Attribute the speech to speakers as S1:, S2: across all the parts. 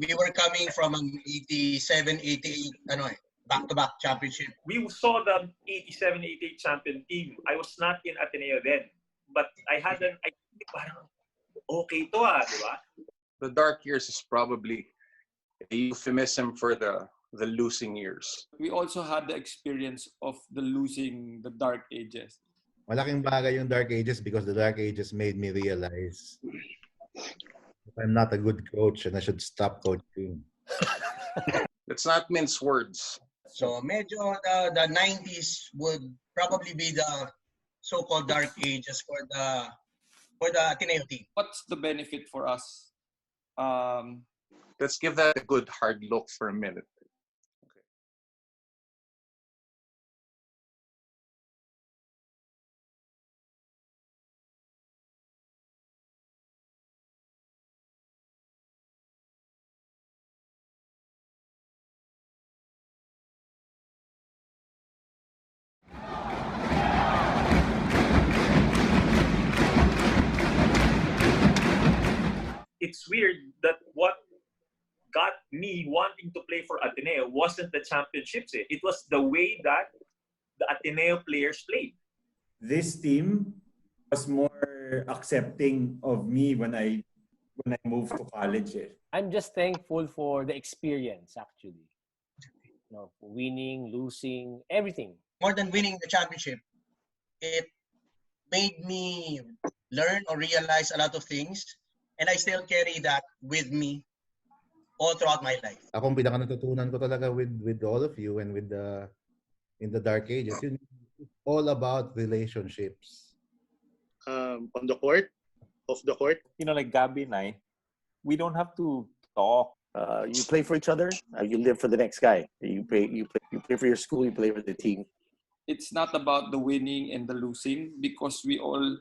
S1: we were coming from an 87, 88, back-to-back championship.
S2: We saw the 87, 88 champion team. I was not in Ateneo then. But I had an idea, parang okay to di ba?
S3: The dark years is probably a euphemism for the losing years.
S4: We also had the experience of the dark ages.
S5: Malaking bagay yung dark ages because the dark ages made me realize I'm not a good coach and I should stop coaching.
S3: Let's not mince words.
S1: So medyo the 90s would probably be the so-called dark ages for the Ateneo team.
S4: What's the benefit for us?
S3: Let's give that a good hard look for a minute. Okay.
S2: It's weird that what got me wanting to play for Ateneo wasn't the championships. It was the way that the Ateneo players played.
S6: This team was more accepting of me when I moved to college.
S7: I'm just thankful for the experience, actually. Winning, losing, everything.
S1: More than winning the championship, it made me learn or realize a lot of things. And I still carry that with me all throughout my life.
S5: Akong pinaka natutunan ko talaga with all of you and in the dark ages, it's all about relationships.
S8: On the court, off the court.
S9: Like Gabby and I, we don't have to talk.
S10: You play for each other. You live for the next guy. You play for your school. You play for the team.
S4: It's not about the winning and the losing because we all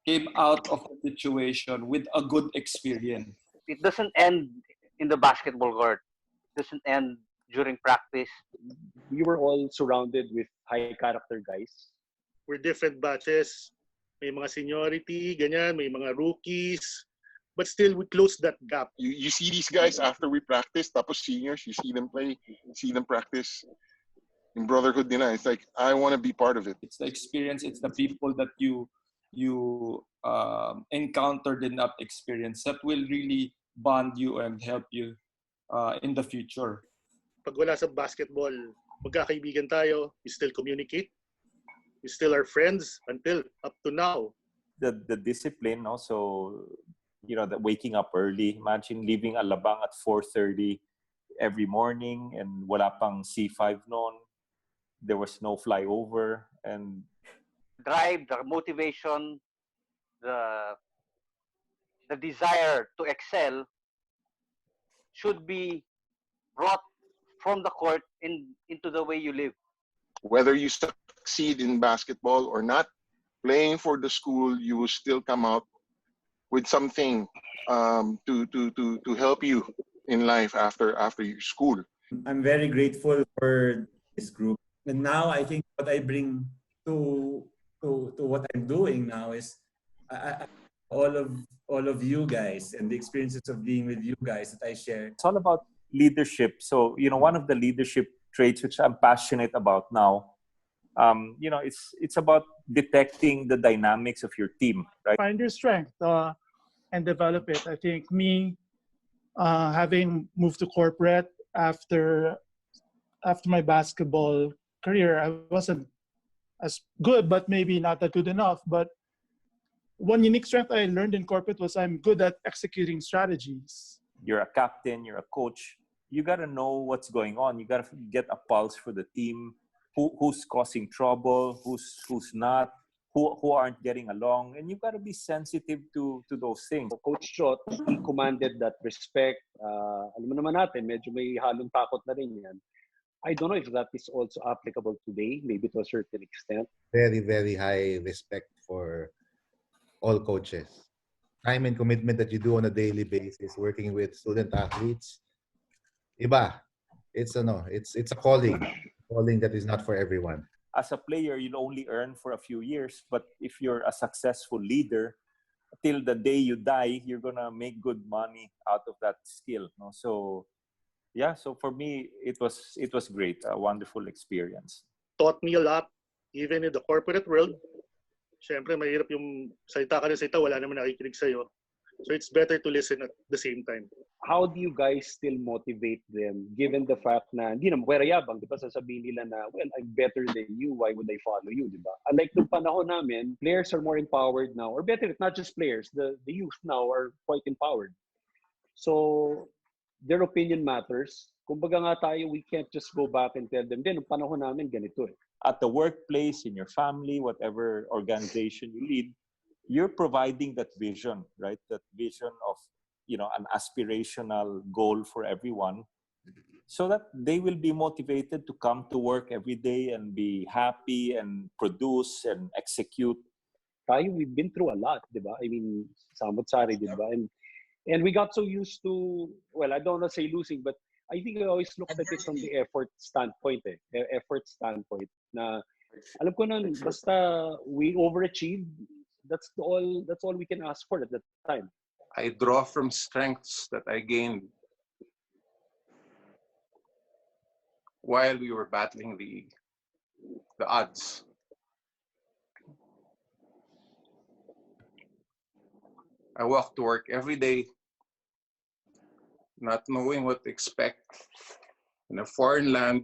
S4: came out of the situation with a good experience.
S11: It doesn't end in the basketball court. It doesn't end during practice.
S12: We were all surrounded with high character guys.
S8: We're different batches. May mga seniority, ganyan, may mga rookies. But still, we close that gap.
S13: You see these guys after we practice, tapos seniors, you see them play, you see them practice. In brotherhood, it's like, I want to be part of it.
S4: It's the experience, it's the people that you encountered in that experience that will really bond you and help you in the future.
S8: Pag wala sa basketball, magkakaibigan tayo, we still communicate. We still are friends until up to now.
S9: The discipline also, the waking up early. Imagine leaving Alabang at 4:30 every morning and wala pang C5 noon. There was no flyover and
S11: drive, the motivation, the desire to excel should be brought from the court into the way you live.
S13: Whether you succeed in basketball or not, playing for the school, you will still come out with something to help you in life after your school.
S6: I'm very grateful for this group. And now I think what I bring to what I'm doing now is all of you guys and the experiences of being with you guys that I share.
S9: It's all about leadership. So, one of the leadership traits which I'm passionate about now, it's about detecting the dynamics of your team, right?
S14: Find your strength and develop it. I think me having moved to corporate after my basketball career, I wasn't as good, but maybe not that good enough. But one unique strength I learned in corporate was I'm good at executing strategies.
S9: You're a captain, you're a coach. You got to know what's going on. You got to get a pulse for the team. Who's causing trouble, who's not, who aren't getting along. And you got to be sensitive to those things.
S12: Coach Chot, he commanded that respect. Alam mo naman natin, medyo may halong takot na rin yan. I don't know if that is also applicable today, maybe to a certain extent.
S5: Very, very high respect for all coaches. Time and commitment that you do on a daily basis, working with student athletes. Iba. It's a calling that is not for everyone.
S9: As a player, you'll only earn for a few years, but if you're a successful leader, till the day you die, you're gonna make good money out of that skill. No? So yeah, so for me, it was great, a wonderful experience.
S8: Taught me a lot, even in the corporate world. Siyempre, mahirap yung salita ka ng salita, wala naman nakikinig sa'yo. So it's better to listen at the same time.
S12: How do you guys still motivate them given the fact na hindi naman pwera yabang, di ba, sasabihin nila na, well, I'm better than you, why would I follow you, di ba? Unlike nung panahon namin, players are more empowered now, or better, not just players, the youth now are quite empowered. So, their opinion matters. Kumbaga nga tayo, we can't just go back and tell them, then, nung panahon namin, ganito eh.
S9: At the workplace, in your family, whatever organization you lead, you're providing that vision, right? That vision of, an aspirational goal for everyone, so that they will be motivated to come to work every day and be happy and produce and execute.
S12: Tayo, we've been through a lot, di ba? I mean, samot-sari, di ba? And we got so used to, well, I don't want to say losing, but I think I always looked at it from the effort standpoint. Effort standpoint. Na, alam ko na, basta we overachieved, that's all we can ask for at that time.
S3: I draw from strengths that I gained while we were battling the odds. I walk to work every day, not knowing what to expect in a foreign land,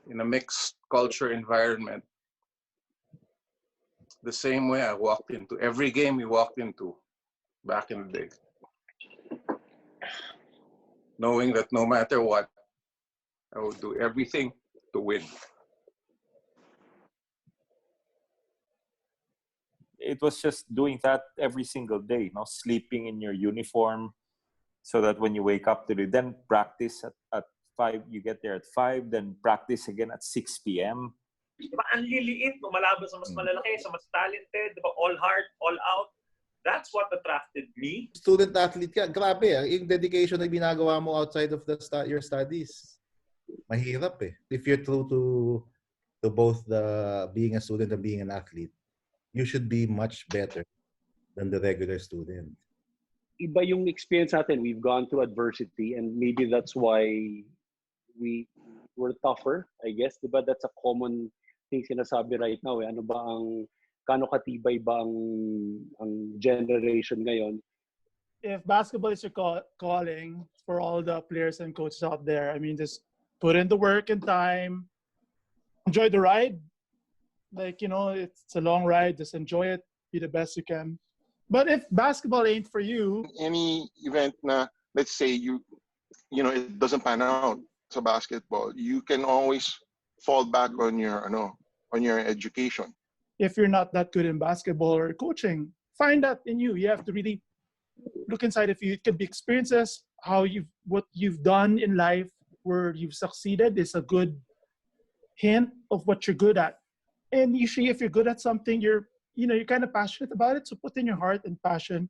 S3: in a mixed culture environment. The same way I walked into every game we walked into back in the day. Knowing that no matter what, I would do everything to win.
S9: It was just doing that every single day, sleeping in your uniform, so that when you wake up then practice at 5, you get there at 5, then practice again at 6 p.m.
S2: Diba, ang liliit, lumalaban sa mas malalaki, sa mas talented, diba, all heart, all out. That's what attracted me.
S5: Student athlete ka, grabe yung dedication na ginagawa mo outside of your studies. Mahirap eh. If you're true to both the being a student and being an athlete, you should be much better than the regular student.
S12: Iba yung experience natin. We've gone through adversity, and maybe that's why we were tougher, I guess. Diba, that's a common thing sinasabi right now. Ano ba kano katibay ba ang generation ngayon?
S14: If basketball is your calling for all the players and coaches out there, I mean, just put in the work and time, enjoy the ride. Like, it's a long ride. Just enjoy it. Be the best you can. But if basketball ain't for you,
S13: any event na, let's say it doesn't pan out sa basketball, you can always fall back on your education.
S14: If you're not that good in basketball or coaching, find that in you. You have to really look inside of you. It could be experiences, what you've done in life where you've succeeded is a good hint of what you're good at. And usually if you're good at something, you're kind of passionate about it. So put in your heart and passion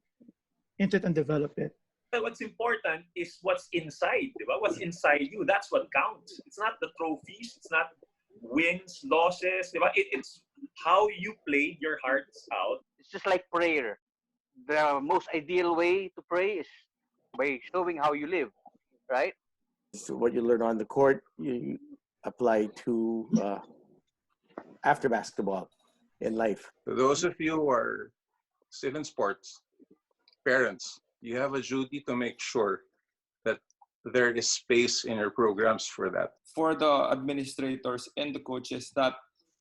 S14: into it and develop it.
S2: What's important is what's inside, diba? What's inside you. That's what counts. It's not the trophies. It's not wins, losses, diba? It's how you played your hearts out.
S11: It's just like prayer. The most ideal way to pray is by showing how you live, right?
S10: So what you learn on the court, you apply to after basketball in life.
S3: For those of you who are still in sports, parents, you have a duty to make sure that there is space in your programs for that.
S4: For the administrators and the coaches, that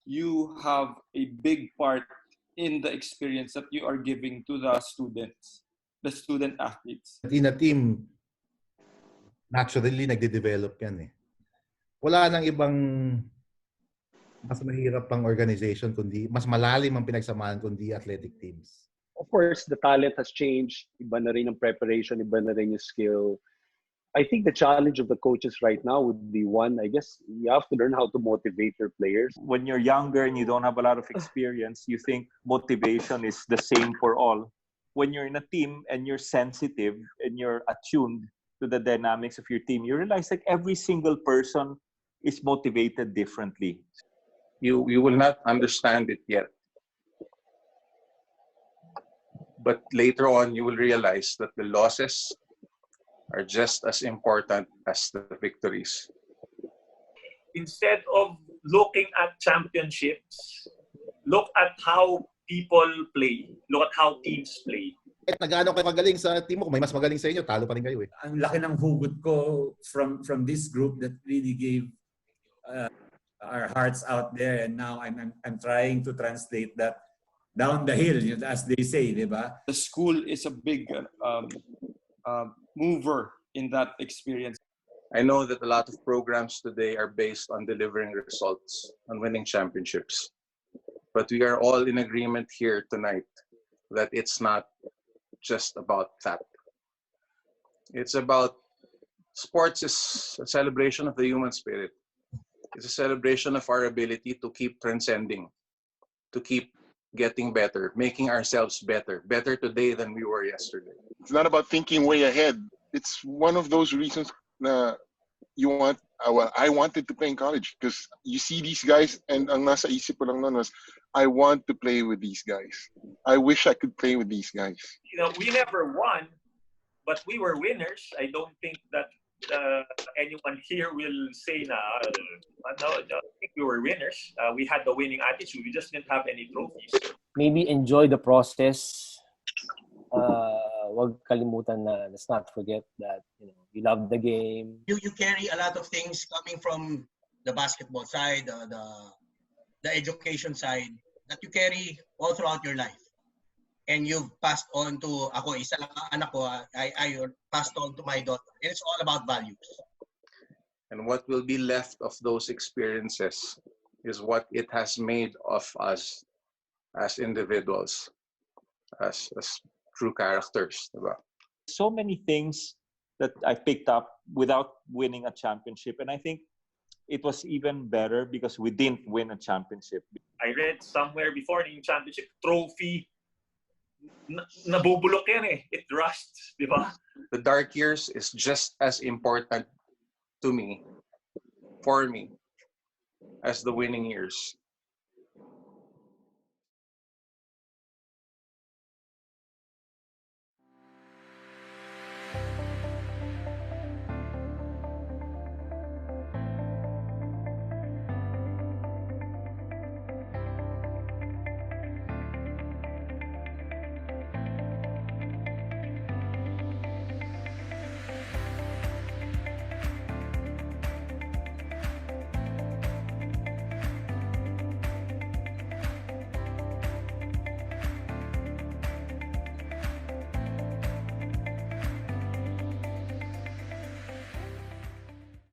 S4: you have a big part in the experience that you are giving to the students, the student athletes.
S5: In a team, naturally, nagde-develop yan eh. Wala nang ibang mas mahirap pang organization kundi mas malalim ang pinagsamahan kundi athletic teams.
S12: Of course, the talent has changed. Iba na rin ang preparation, iba na rin yung skill. I think the challenge of the coaches right now would be one, I guess, you have to learn how to motivate your players.
S9: When you're younger and you don't have a lot of experience, you think motivation is the same for all. When you're in a team and you're sensitive and you're attuned to the dynamics of your team, you realize that every single person is motivated differently.
S3: You will not understand it yet. But later on, you will realize that the losses are just as important as the victories.
S2: Instead of looking at championships, look at how people play. Look at how teams play.
S5: Kahit nag-ano kayo magaling sa team mo, kung may mas magaling sa inyo, talo pa rin kayo eh.
S6: Ang laki ng hugot ko from this group that really gave our hearts out there, and now I'm trying to translate that down the hill, as they say, di ba?
S4: The school is a big mover in that experience.
S3: I know that a lot of programs today are based on delivering results, on winning championships. But we are all in agreement here tonight that it's not just about that. It's about, sports is a celebration of the human spirit. It's a celebration of our ability to keep transcending, to keep getting better, making ourselves better today than we were yesterday.
S13: It's not about thinking way ahead. It's one of those reasons I wanted to play in college, because you see these guys and ang nasa isip ko lang nun was, I want to play with these guys. I wish I could play with these guys.
S2: You know, we never won, but we were winners. I don't think that anyone here will say no, I think we were winners. We had the winning attitude. We just didn't have any trophies.
S7: Maybe enjoy the process. Wag kalimutan na, let's not forget that, you love the game.
S1: You carry a lot of things coming from the basketball side, the education side, that you carry all throughout your life. And you've passed on to, ako, isa lang ang anak ko, I passed on to my daughter. And it's all about values.
S3: And what will be left of those experiences is what it has made of us as individuals, as true characters. Diba?
S9: So many things that I picked up without winning a championship. And I think it was even better because we didn't win a championship.
S2: I read somewhere before the championship trophy, nabubulok yan eh. It rusts, di ba?
S3: The dark years is just as important to me, for me, as the winning years.